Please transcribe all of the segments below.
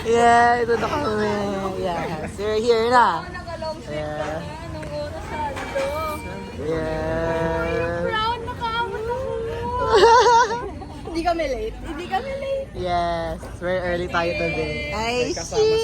Yeah, ito na kami. Yes, we're here na. Yeah. Yeah. Proud, nakaabot ako. Hindi kami late. Hindi kami late. Yes, very early tayo today. Ay, shit!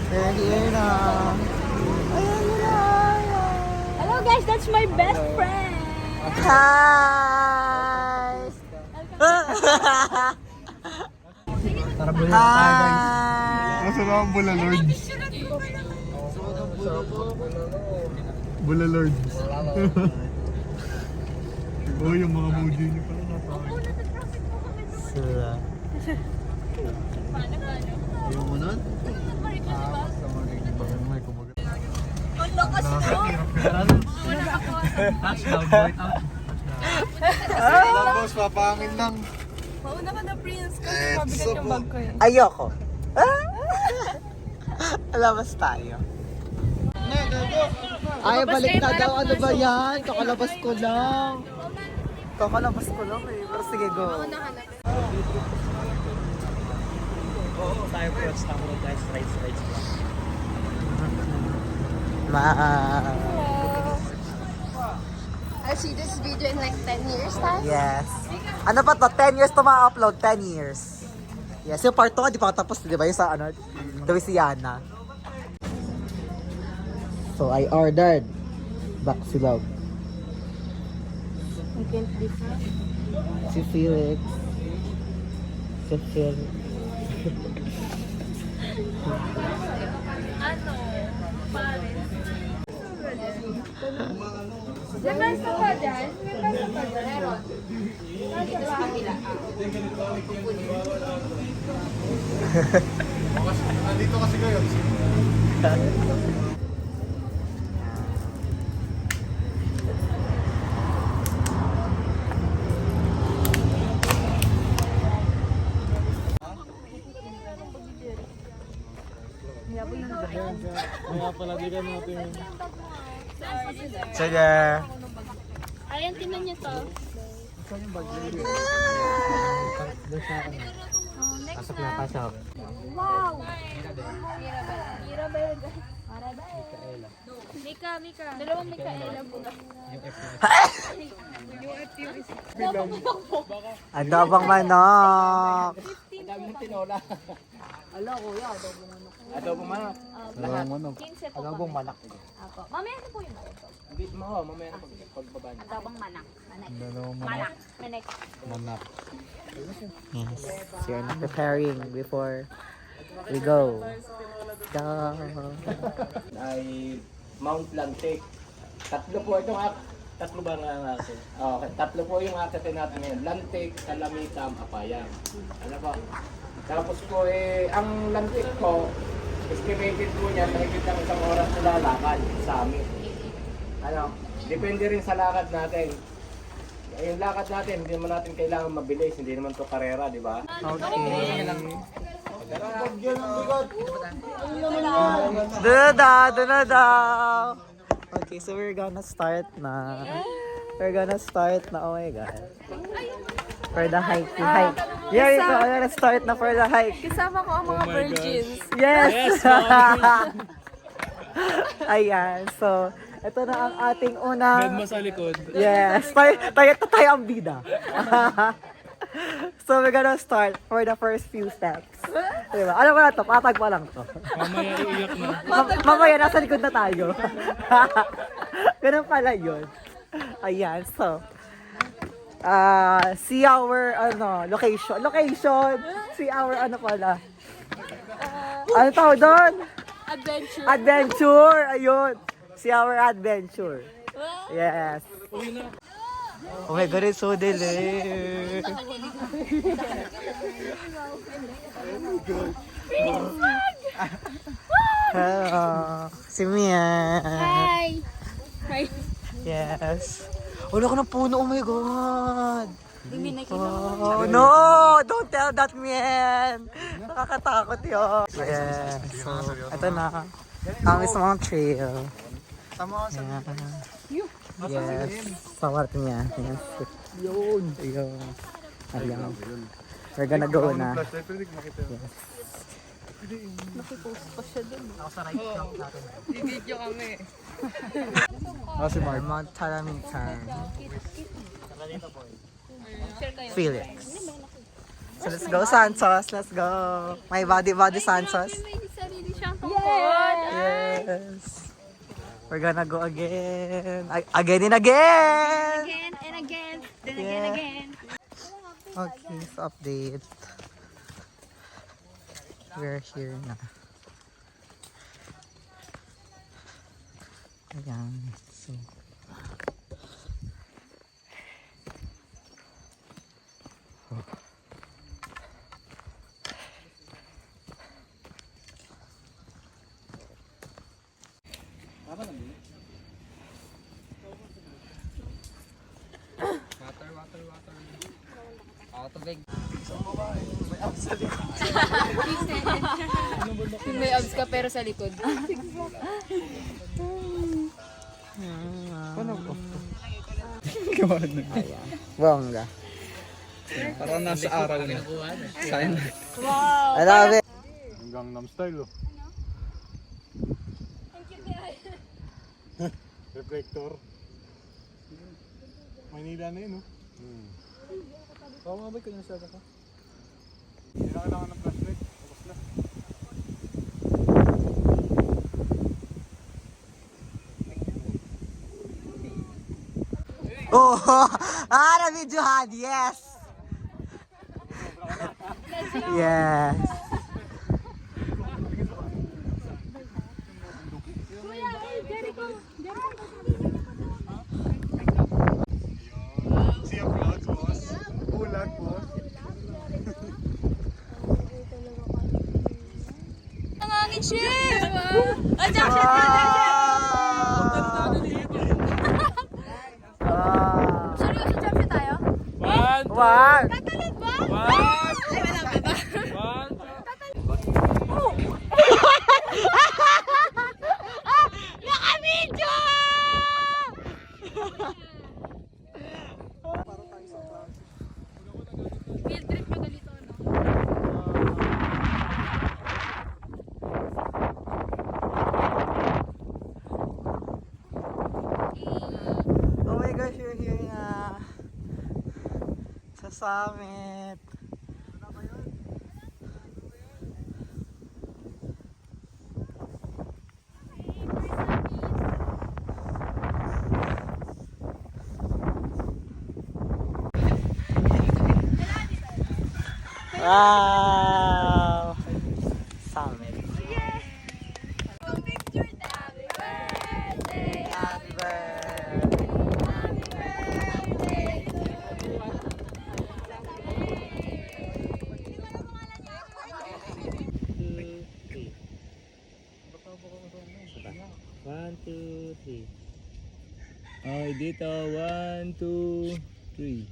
We're here na. Ayan na. Hello guys, that's my best friend. Hi! Hi! Nasa na ang Bula Lords? Bula Lords. Oh, yung mga moji niyo pala napaka. Sila. Ayaw mo nun? Ang lakas mo. Boss, papangin lang. Mauna ka na, Prince. Kasi mabigat yung bag ko yun. Ayoko. Alabas tayo. Ay, balik na daw. Ano ba yan? Kakalabas ko lang. Kakalabas ko lang eh. Pero sige, go. Oo, tayo po. Stop guys. Rights lang. I'll see this video in like 10 years time. Yes. Ano pa to? 10 years to ma-upload. 10 years. Yes. Yung part 2 di pa tapos, di ba? Yung sa ano, Louisiana. So, I ordered Baksilog. I can't decide. Si Felix. Si Phil. Ano? Paris. May basta pa dyan? May basta pa dyan? Meron. Dito sa kabila. Nandito kasi kayo. Kaya pala di ka natin. Sige. Ayan, tinan niyo to. Pasok na, pasok. Wow! Mirabel. Mika. Dalawang Mikaela po. Adobong manok. Adobong manok. Ano? 15 po Adobong kami. manok. Apo. Mamaya na po yung Hindi mo, mamaya na pagbaba niya. adobong manak. Dalawang Manak. Manak. manak. Yes. So you're not preparing before we go. Go. Ay Mount Lantic. Tatlo po itong tatlo ba nga natin? Okay, tatlo po yung akitin natin ngayon. Lantic, Kalamitam, Apayang. Ano po? Tapos po ang Lantic po, estimated po niya, mahigit ng isang oras na lalakad sa amin. Ano, depende rin sa lakad natin. Yung lakad natin, hindi naman natin kailangan mabilis, hindi naman to karera, di ba? Okay. Doon na daw. Okay, so we're gonna start na. We're gonna start na. Oh my God. For the hike. Yeah, we're gonna start na for the hike. Kasama ko ang mga virgins. Yes! Ayan, so ito na ang ating unang... Mo sa likod. Yes, tayo ang bida. So we're gonna start for the first few steps. Diba? Ano ba na to? Patag pa lang to. Mamaya iiyak na. Mamaya nasa likod na tayo. Ganun pala yun. Ayan, so see our location. See our pala. Ano tawag doon? Adventure. Ayun. See our adventure. Yes. Oh my God, it's so delayed. Hello. Si Mia. Hi! Yes. Wala ko ng puno. Oh my God. Hindi nakita Oh, no! Don't tell that, man! Nakakatakot yun. Yes. So, ito na. Ang isang trail. Yes. Sa part niya. Yes. Yun. Ayun. We're gonna go na. Yes. Nakipost pa siya dun. Ako sa right flank natin. Video kami. Si Mark. Mount Talamitan. Share kayo. Felix. So let's go Santos, let's go. My body Santos. May sarili siyang tungkod. Yes. We're gonna go again. Again and again. Again and again. Then again Yeah. again. Okay, so update. We're here na. Ayan. So, May abs ka pero sa likod. bongga. Parang nasa araw na. Sana. I love it. Ang Gangnam Style oh. Reflector. Maynila na yun oh. Mabay ko yung sada ka. Hindi na kailangan ng flashlight. Tapos na. Oh, na-videohan, yes. Yes. See yung clouds, boss. Ulan, boss. Nangangin siya! At Wow! seryoso jump tayo? One. Tatalon ba? Ay, wala pa ba? Naka-video! Field trip nyo ganito, no? Oh my gosh, you're here na. Sa summit. Wow! Summit. Happy birthday. One, two, three. Okay, dito. 1, 2, 3.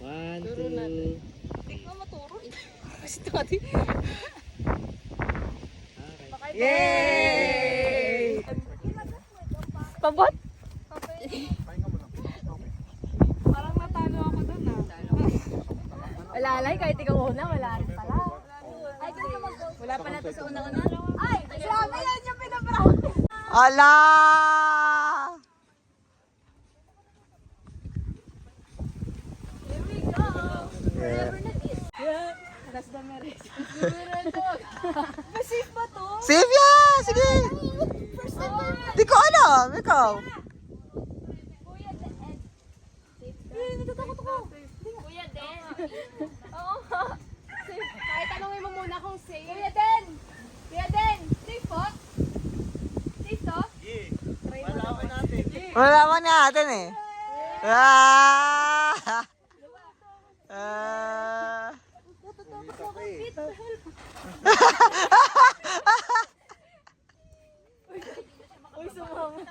One, two. Yay! Pabot? Parang natalo ako dun Wala alay, kahit ikaw una, wala rin pala. Ay, wala pala to sa una-una. Ay, grabe yan yung pinabrown. Ala! Here we go. Yeah. That's the marriage. Safe ba to? Safe yan! Sige! First time Di ko alam! Ikaw! Kuya, Den. Natatakot ako. Kuya, Den. Oo nga. Safe. Kahit tanongin mo muna kung safe. Kuya, Den. Kuya, Den. Safe po? Safe to? Malaman natin eh. Ah! Ah! Uy, sumama.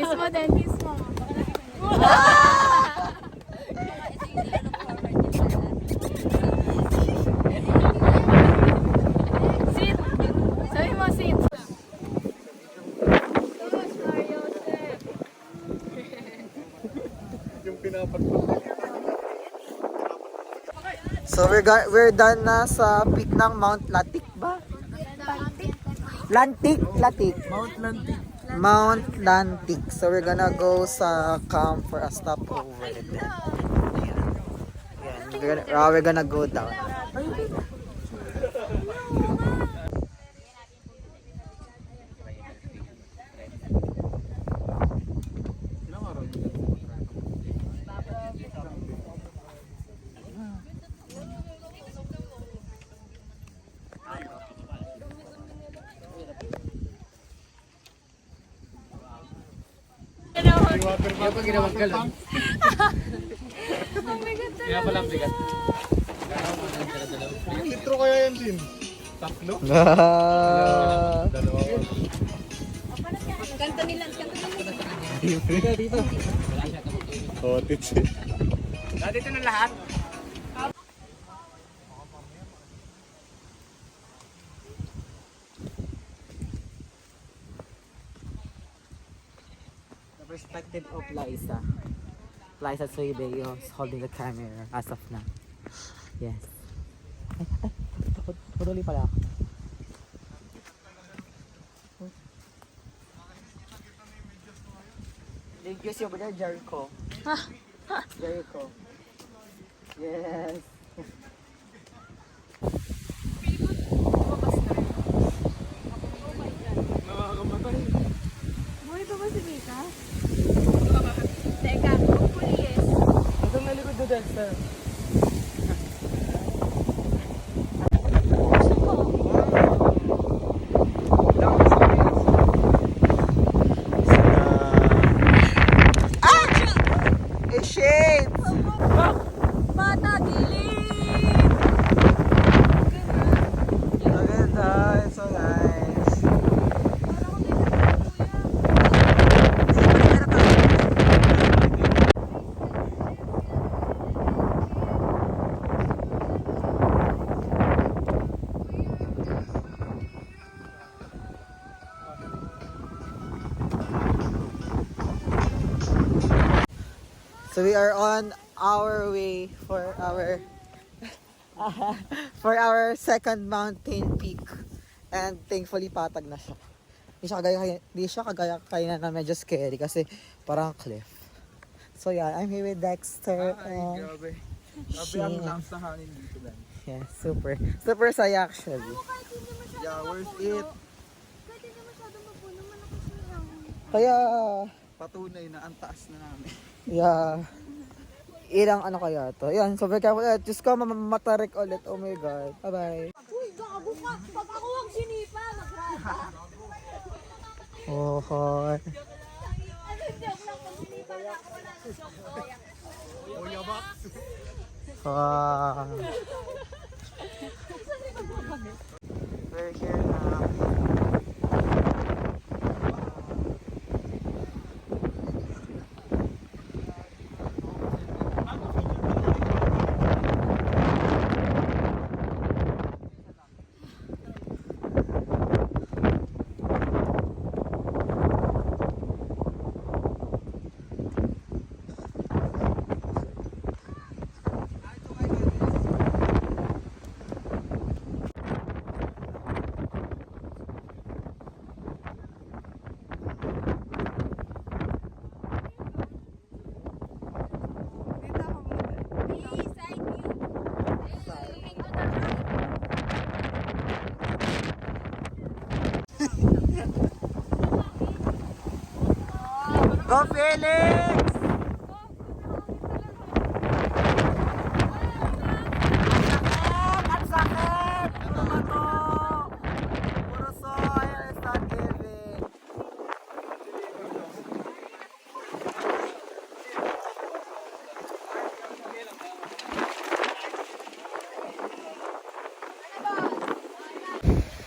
Kiss mo din, kiss mo. Sit. Sabi mo, sit. Yung pinapatpat. So we're done na sa peak ng Mount Latik ba? Lantik. Mount Lantic. Mount Lantik. So we're gonna go sa camp for a stopover there. Again, we're gonna go down. Kaya pag ginawag ka lang. Kaya pala bigat. Litro kaya yan din. Tatlo? Dalawa. Kanto nila. Dito. Oh, tits. Dito na lahat. The perspective of Liza. Liza Soybeo is holding the camera as of now. Yes. Patuloy pala ako. Did you see over there, Jericho? Jericho. Yes. Buhay pa ba si Mika? Teka, hopefully yes. Hanggang nalikod do dyan, sir. Eh, shit! Mata, dilim! Maganda, it's so nice. So we are on our way for our for our second mountain peak, and thankfully patag na siya. Di siya kagaya kaya na medyo scary kasi parang cliff. So yeah, I'm here with Dexter and Grabe. Grabe ang Sheena. langs ng hangin dito lang. Yeah, super saya actually. Yeah, worth it. Kahit hindi masyado mapuno, malakas yung hangin. Kaya Patunay na ang taas na namin. yeah. Ilang ano kaya to? Yan, so very careful. Diyos ko, matarik ulit. Oh my God. Bye-bye. Uy, gago ka! Pag ako ang sinipa, magrata. Oh, hi. Ano, joke lang. Pag sinipa na ako, wala na joke ko. Oh, yabak. We're here now. Go Felix! Ang sakit! Ano ba to? Puro soy, it's not giving.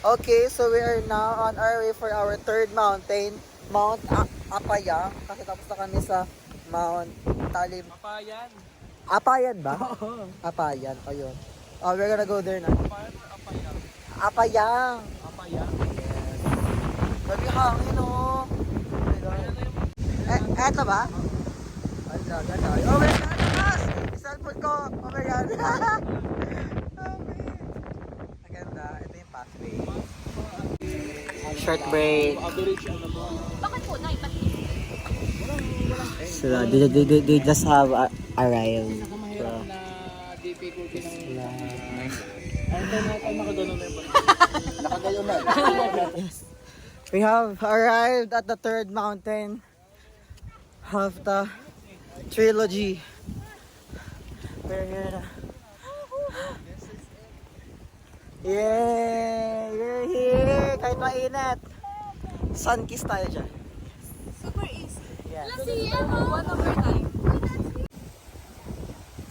Okay, so we are now on our way for our third mountain, Mount Apayang. Kasi tapos na kami sa Mount Talim. Apayan. Apayan ba? Apayan. Ayun. Oh, we're gonna go there na. Apayan or apayang? Apayang. Apayang. Gabi hangin oh. Eto ba? Ala, ganda. Oh my God! Yes! Cellphone ko! Oh my God! Maganda. Ito yung pathway. Short break. Average ano ba? Bakit po, Nay? So, they just have arrived. Pinakamahirap na difficulty ng ang tayo nakagano na yung nakagayo na. We have arrived at the third mountain of the trilogy. We're here na. Yay! We're here! Kahit mainit. Sun kiss tayo dyan. Super easy. Yeah. Si ano? 1/9.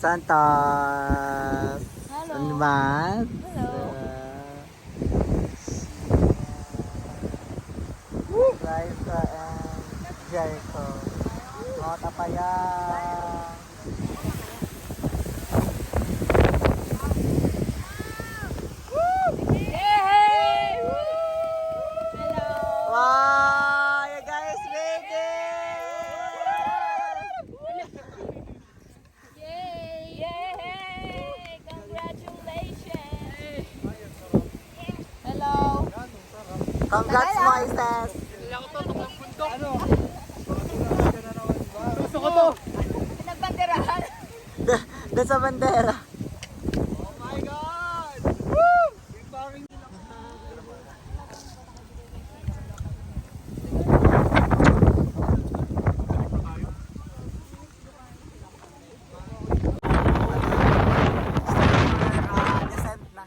Santos! Hello. Ano ba? Hello. Liza and Jericho. Mga tapayang. Yay! Hello. Wow! You guys made it! Yay! Yay! Congratulations! Hello! Congrats, Moises! Gusto ko to. Pinagbanderahan! Doon sa bandera. Oh my God! Woo! Parang Descent na.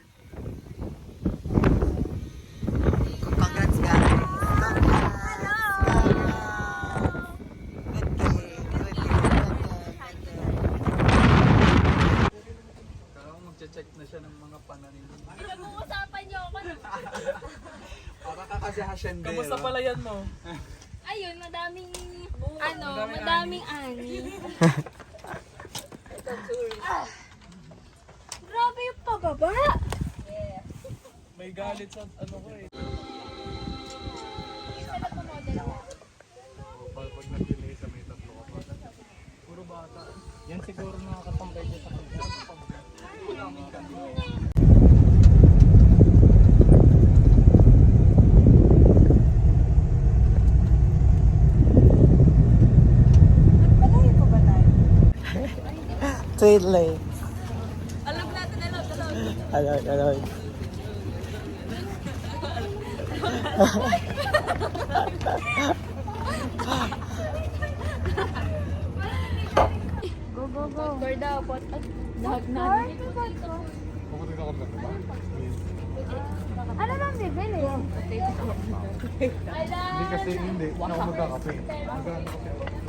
Congrats, guys. Kaya magche-check na siya ng mga pananim. Pinag-uusapan niyo ako. Para ka kasi hasyendero. Kamusta pala yan mo? Ayun, madaming madaming ani. Grabe yung pababa! May galit sa ano ko eh. Isa na tumodel ako. Pag nag-delay sa may tatlo ka pa. Puro bata. Yan siguro nakakatambay ko sa Twin lane. Alam natin, alam. Alright. Go. Por daw, pot. Dahag na. Pupunta ka ba? Ano nang bibili? Hindi kasi hindi. Hindi ako magkakape. Magkano kape?